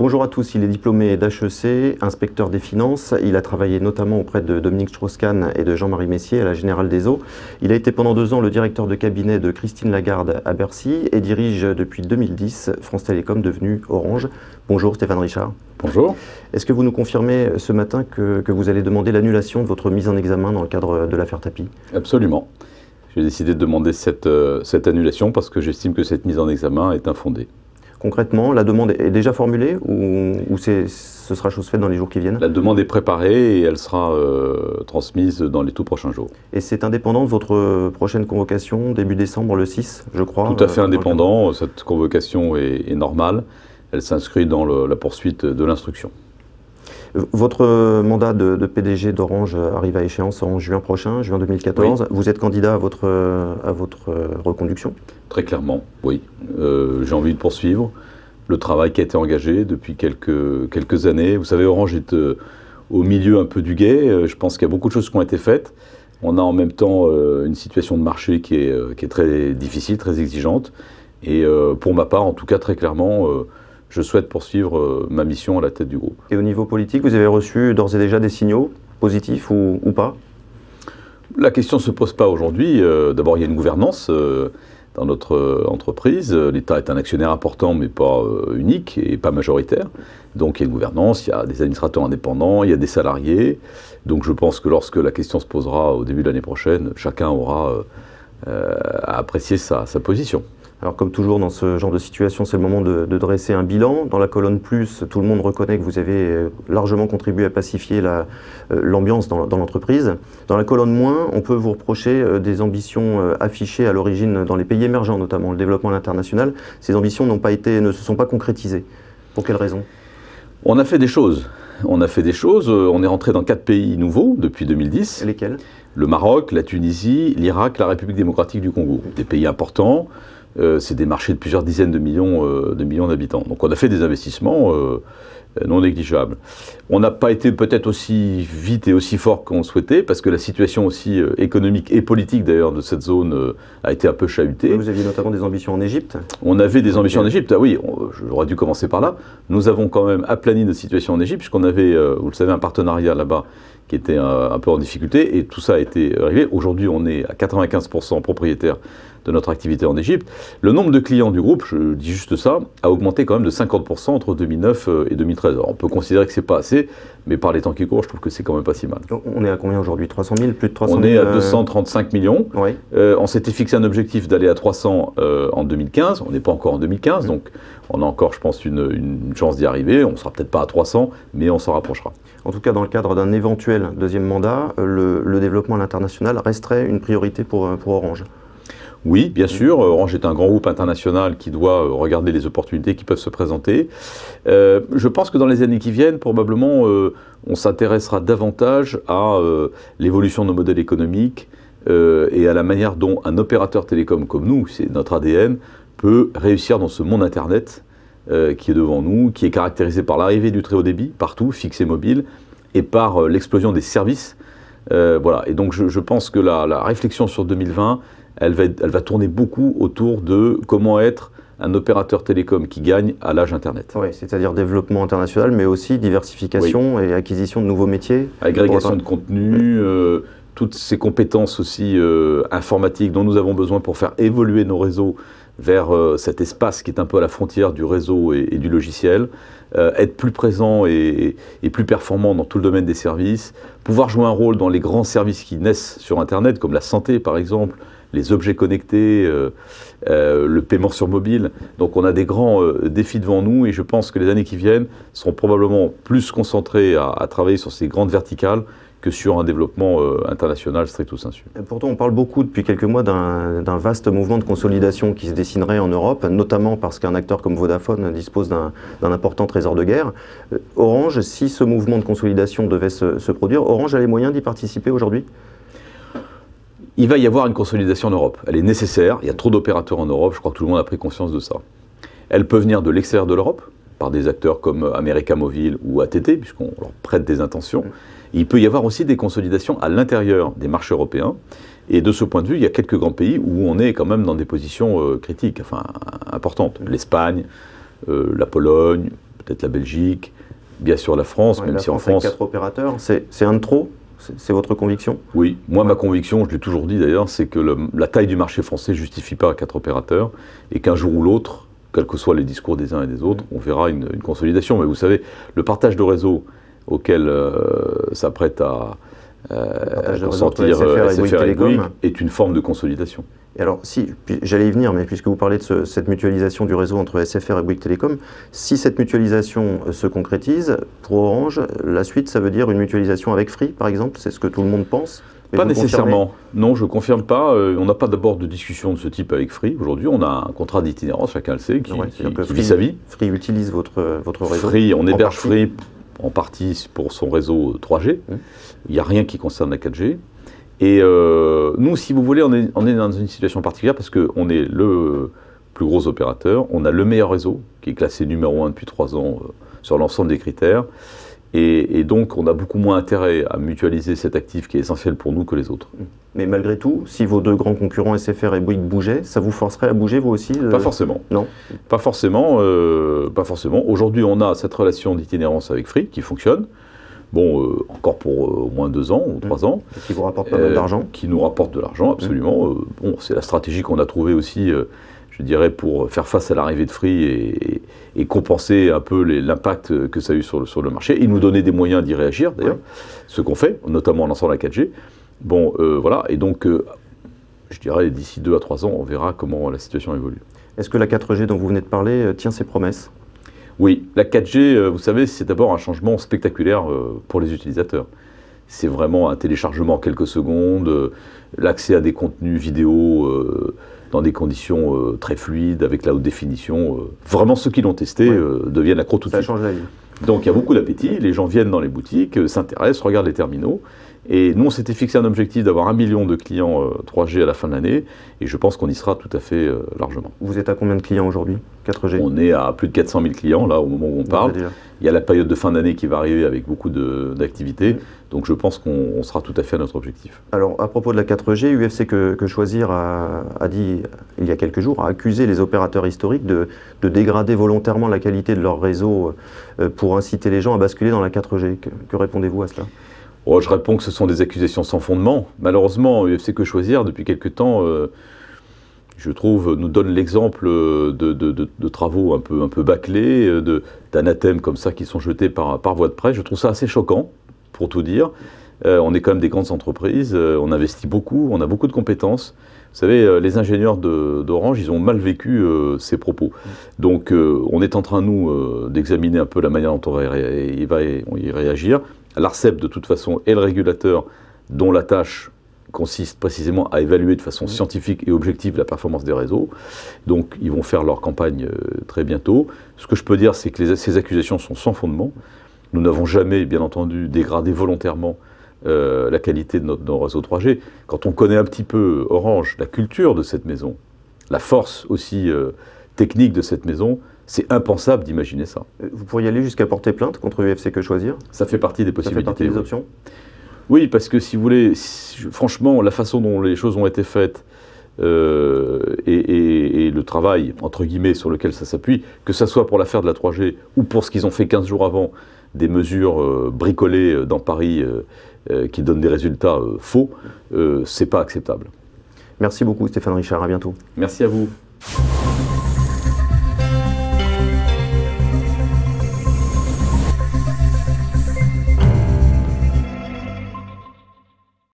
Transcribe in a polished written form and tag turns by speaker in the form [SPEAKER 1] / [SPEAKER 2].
[SPEAKER 1] Bonjour à tous, il est diplômé d'HEC, inspecteur des finances. Il a travaillé notamment auprès de Dominique Strauss-Kahn et de Jean-Marie Messier à la Générale des Eaux. Il a été pendant 2 ans le directeur de cabinet de Christine Lagarde à Bercy et dirige depuis 2010 France Télécom, devenu Orange. Bonjour Stéphane Richard.
[SPEAKER 2] Bonjour.
[SPEAKER 1] Est-ce que vous nous confirmez ce matin que vous allez demander l'annulation de votre mise en examen dans le cadre de l'affaire Tapie?
[SPEAKER 2] Absolument. J'ai décidé de demander cette annulation parce que j'estime que cette mise en examen est infondée.
[SPEAKER 1] Concrètement, la demande est déjà formulée ou ce sera chose faite dans les jours qui viennent?
[SPEAKER 2] La demande est préparée et elle sera transmise dans les tout prochains jours.
[SPEAKER 1] Et c'est indépendant de votre prochaine convocation, début décembre, le 6, je crois?
[SPEAKER 2] Tout à fait indépendant. Cette convocation est normale. Elle s'inscrit dans la poursuite de l'instruction.
[SPEAKER 1] Votre mandat de PDG d'Orange arrive à échéance en juin prochain, juin 2014. Oui. Vous êtes candidat à votre reconduction? Très clairement,
[SPEAKER 2] oui. J'ai envie de poursuivre le travail qui a été engagé depuis quelques années. Vous savez, Orange est au milieu un peu du gué. Je pense qu'il y a beaucoup de choses qui ont été faites. On a en même temps une situation de marché qui est très difficile, très exigeante. Et pour ma part, en tout cas, très clairement, je souhaite poursuivre ma mission à la tête du groupe.
[SPEAKER 1] Et au niveau politique, vous avez reçu d'ores et déjà des signaux positifs ou pas?
[SPEAKER 2] La question ne se pose pas aujourd'hui. D'abord, il y a une gouvernance dans notre entreprise. L'État est un actionnaire important, mais pas unique et pas majoritaire. Donc il y a une gouvernance, il y a des administrateurs indépendants, il y a des salariés. Donc je pense que lorsque la question se posera au début de l'année prochaine, chacun aura à apprécier sa position.
[SPEAKER 1] Alors comme toujours dans ce genre de situation, c'est le moment de dresser un bilan. Dans la colonne plus, tout le monde reconnaît que vous avez largement contribué à pacifier l'ambiance dans l'entreprise. Dans la colonne moins, on peut vous reprocher des ambitions affichées à l'origine dans les pays émergents, notamment le développement à l'international. Ces ambitions ne se sont pas concrétisées. Pour quelles raisons?
[SPEAKER 2] On a fait des choses. On est rentré dans 4 pays nouveaux depuis 2010.
[SPEAKER 1] Lesquels?
[SPEAKER 2] Le Maroc, la Tunisie, l'Irak, la République démocratique du Congo. Des pays importants. C'est des marchés de plusieurs dizaines de millions d'habitants. Donc on a fait des investissements non négligeables. On n'a pas été peut-être aussi vite et aussi fort qu'on le souhaitait, parce que la situation aussi économique et politique d'ailleurs de cette zone a été un peu chahutée.
[SPEAKER 1] Vous aviez notamment des ambitions en Égypte?
[SPEAKER 2] On avait des ambitions en Égypte, ah oui, j'aurais dû commencer par là. Nous avons quand même aplani notre situation en Égypte, puisqu'on avait, vous le savez, un partenariat là-bas qui était un peu en difficulté, et tout ça a été réglé. Aujourd'hui, on est à 95% propriétaire de notre activité en Égypte. Le nombre de clients du groupe, je dis juste ça, a augmenté quand même de 50% entre 2009 et 2013. Alors, on peut considérer que c'est pas assez, mais par les temps qui courent, je trouve que c'est quand même pas si mal.
[SPEAKER 1] On est à combien aujourd'hui? 300 000? Plus de 300 000?
[SPEAKER 2] On est à 235 millions.
[SPEAKER 1] Oui.
[SPEAKER 2] On s'était fixé un objectif d'aller à 300 en 2015. On n'est pas encore en 2015, donc on a encore, je pense, une chance d'y arriver. On ne sera peut-être pas à 300, mais on s'en rapprochera.
[SPEAKER 1] En tout cas, dans le cadre d'un éventuel deuxième mandat, le développement à l'international resterait une priorité pour Orange.
[SPEAKER 2] Oui, bien sûr. Orange est un grand groupe international qui doit regarder les opportunités qui peuvent se présenter. Je pense que dans les années qui viennent, probablement, on s'intéressera davantage à l'évolution de nos modèles économiques et à la manière dont un opérateur télécom comme nous, c'est notre ADN, peut réussir dans ce monde Internet qui est devant nous, qui est caractérisé par l'arrivée du très haut débit, partout, fixe et mobile, et par l'explosion des services. Voilà. Et donc je pense que la réflexion sur 2020, elle va tourner beaucoup autour de comment être un opérateur télécom qui gagne à l'âge Internet.
[SPEAKER 1] Oui, c'est-à-dire développement international, mais aussi diversification et acquisition de nouveaux métiers.
[SPEAKER 2] Agrégation de contenu, toutes ces compétences aussi informatiques dont nous avons besoin pour faire évoluer nos réseaux vers cet espace qui est un peu à la frontière du réseau et du logiciel, être plus présent et plus performant dans tout le domaine des services, pouvoir jouer un rôle dans les grands services qui naissent sur Internet, comme la santé par exemple, les objets connectés, le paiement sur mobile. Donc on a des grands défis devant nous et je pense que les années qui viennent seront probablement plus concentrées à travailler sur ces grandes verticales que sur un développement international stricto sensu.
[SPEAKER 1] Pourtant, on parle beaucoup depuis quelques mois d'un vaste mouvement de consolidation qui se dessinerait en Europe, notamment parce qu'un acteur comme Vodafone dispose d'un important trésor de guerre. Orange, si ce mouvement de consolidation devait se produire, Orange a les moyens d'y participer aujourd'hui?
[SPEAKER 2] Il va y avoir une consolidation en Europe. Elle est nécessaire, il y a trop d'opérateurs en Europe, je crois que tout le monde a pris conscience de ça. Elle peut venir de l'extérieur de l'Europe, par des acteurs comme América Móvil ou AT&T, puisqu'on leur prête des intentions. Il peut y avoir aussi des consolidations à l'intérieur des marchés européens. Et de ce point de vue, il y a quelques grands pays où on est quand même dans des positions critiques, enfin importantes. L'Espagne, la Pologne, peut-être la Belgique, bien sûr la France, même si en France...
[SPEAKER 1] 4 opérateurs, c'est un de trop? C'est votre conviction?
[SPEAKER 2] Oui, moi ma conviction, je l'ai toujours dit d'ailleurs, c'est que la taille du marché français ne justifie pas 4 opérateurs, et qu'un jour ou l'autre, quels que soient les discours des uns et des autres, on verra une consolidation. Mais vous savez, le partage de réseau auquel s'apprête à consentir SFR et Bouygues est une forme de consolidation.
[SPEAKER 1] Et alors, j'allais y venir, mais puisque vous parlez de cette mutualisation du réseau entre SFR et Bouygues Telecom, si cette mutualisation se concrétise, pour Orange, la suite, ça veut dire une mutualisation avec Free, par exemple? C'est ce que tout le monde pense?
[SPEAKER 2] Pas nécessairement. Non, je ne confirme pas. On n'a pas d'abord de discussion de ce type avec Free. Aujourd'hui, on a un contrat d'itinérance, chacun le sait, qui vit sa vie.
[SPEAKER 1] Free utilise votre réseau?
[SPEAKER 2] Free, on héberge Free en partie pour son réseau 3G. Il n'y a rien qui concerne la 4G. Et nous, si vous voulez, on est dans une situation particulière parce qu'on est le plus gros opérateur. On a le meilleur réseau, qui est classé numéro 1 depuis 3 ans sur l'ensemble des critères. Et donc, on a beaucoup moins intérêt à mutualiser cet actif qui est essentiel pour nous que les autres.
[SPEAKER 1] Mais malgré tout, si vos deux grands concurrents, SFR et Bouygues, bougeaient, ça vous forcerait à bouger, vous aussi?
[SPEAKER 2] Pas forcément.
[SPEAKER 1] Non.
[SPEAKER 2] Pas forcément. Pas forcément. Aujourd'hui, on a cette relation d'itinérance avec Free qui fonctionne. Bon, encore pour au moins 2 ans ou 3 ans.
[SPEAKER 1] Qui vous rapporte pas mal d'argent? Qui
[SPEAKER 2] nous rapporte de l'argent, absolument. Bon, c'est la stratégie qu'on a trouvée aussi, je dirais, pour faire face à l'arrivée de Free et compenser un peu l'impact que ça a eu sur le marché. Et nous donner des moyens d'y réagir, d'ailleurs, ce qu'on fait, notamment en lançant la 4G. Bon, voilà, et donc, je dirais, d'ici 2 à 3 ans, on verra comment la situation évolue.
[SPEAKER 1] Est-ce que la 4G dont vous venez de parler tient ses promesses?
[SPEAKER 2] Oui, la 4G, vous savez, c'est d'abord un changement spectaculaire pour les utilisateurs. C'est vraiment un téléchargement en quelques secondes, l'accès à des contenus vidéo dans des conditions très fluides, avec la haute définition. Vraiment, ceux qui l'ont testé deviennent accros tout de suite.
[SPEAKER 1] Ça change la vie.
[SPEAKER 2] Donc il y a beaucoup d'appétit, les gens viennent dans les boutiques, s'intéressent, regardent les terminaux. Et nous, on s'était fixé un objectif d'avoir 1 million de clients 3G à la fin de l'année, et je pense qu'on y sera tout à fait largement.
[SPEAKER 1] Vous êtes à combien de clients aujourd'hui, 4G?
[SPEAKER 2] On est à plus de 400 000 clients, là, au moment où on parle. Il y a la période de fin d'année qui va arriver avec beaucoup d'activités, donc je pense qu'on sera tout à fait à notre objectif.
[SPEAKER 1] Alors, à propos de la 4G, UFC que Choisir a dit, il y a quelques jours, a accusé les opérateurs historiques de dégrader volontairement la qualité de leur réseau pour inciter les gens à basculer dans la 4G. Que répondez-vous à cela?
[SPEAKER 2] Oh, je réponds que ce sont des accusations sans fondement. Malheureusement, UFC Que Choisir, depuis quelque temps, je trouve, nous donne l'exemple de travaux un peu bâclés, d'anathèmes comme ça qui sont jetés par voie de presse. Je trouve ça assez choquant, pour tout dire. On est quand même des grandes entreprises, on investit beaucoup, on a beaucoup de compétences. Vous savez, les ingénieurs d'Orange, ils ont mal vécu ces propos. Donc, on est en train, nous, d'examiner un peu la manière dont on va y réagir. L'ARCEP, de toute façon, est le régulateur dont la tâche consiste précisément à évaluer de façon scientifique et objective la performance des réseaux. Donc, ils vont faire leur campagne très bientôt. Ce que je peux dire, c'est que ces accusations sont sans fondement. Nous n'avons jamais, bien entendu, dégradé volontairement la qualité de nos réseaux 3G. Quand on connaît un petit peu Orange, la culture de cette maison, la force aussi technique de cette maison, c'est impensable d'imaginer ça.
[SPEAKER 1] Vous pourriez aller jusqu'à porter plainte contre UFC Que Choisir? Ça
[SPEAKER 2] fait partie des possibilités.
[SPEAKER 1] Ça fait partie des options?
[SPEAKER 2] Oui, parce que si vous voulez, franchement, la façon dont les choses ont été faites et le travail, entre guillemets, sur lequel ça s'appuie, que ce soit pour l'affaire de la 3G ou pour ce qu'ils ont fait 15 jours avant, des mesures bricolées dans Paris qui donnent des résultats faux, c'est pas acceptable.
[SPEAKER 1] Merci beaucoup Stéphane Richard, à bientôt.
[SPEAKER 2] Merci à vous.